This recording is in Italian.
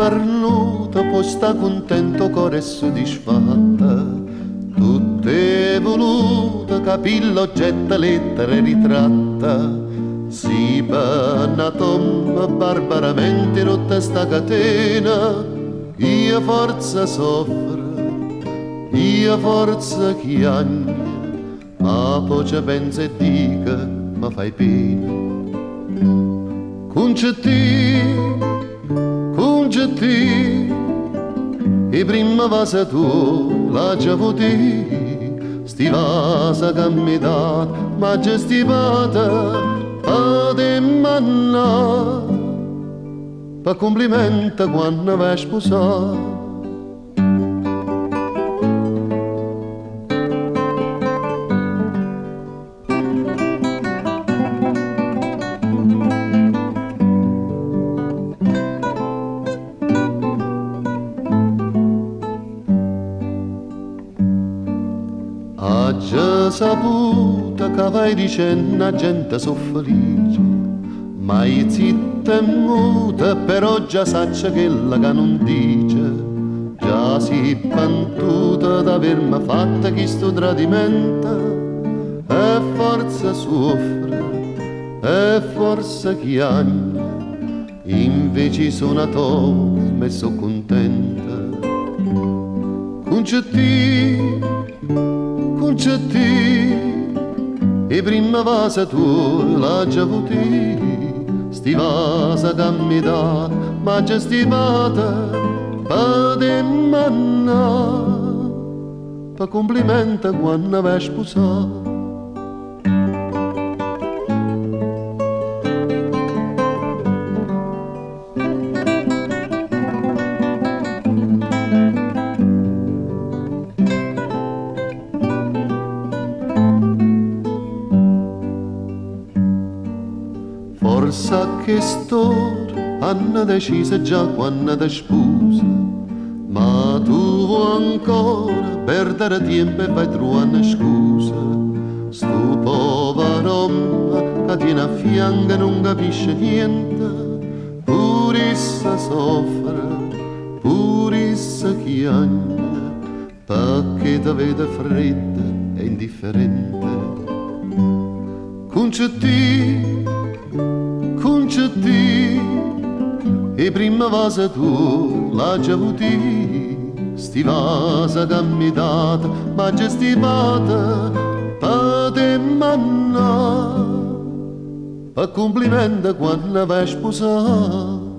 pernuta, poi sta contento, cuore soddisfatta. Tutto è voluto, capì l'oggetto, lettere ritratta. Si penna tomba barbaramente rotta sta catena. Io forza soffre, io forza chiagna, ma poi ci pensa e dica, ma fai pena. Concetti, e prima vasa tu la già voti, sti vasa che mi dà, ma già stipata, a te manna, per complimento quando vai a sposare. Ha già saputo che vai dicendo a gente so felice, ma io zitta e muta, però già saccia che la che non dice. Già si pantuta d'avermi fatto questo tradimento, e forza soffre, e forza chiagna, invece sono a me so contenta. Concetti, e prima vasa tu la già avuti, sti vasa che mi dà, ma già stipata, pa te manna, pa complimenta quando vai a sposare. Forse che storia hanno deciso già quando ti sposa, ma tu vuoi ancora perdere tempo e vai trovare scusa. Sto povero uomo che tiene a fianco e non capisce niente, pure essa soffre, pure essa chiagna, perché ti vede fredda e indifferente. Concetti, e prima vasa tu la già avuti, sti vasa che mi data, ma già stipata, pa te manna, pa complimento quando vai a sposare.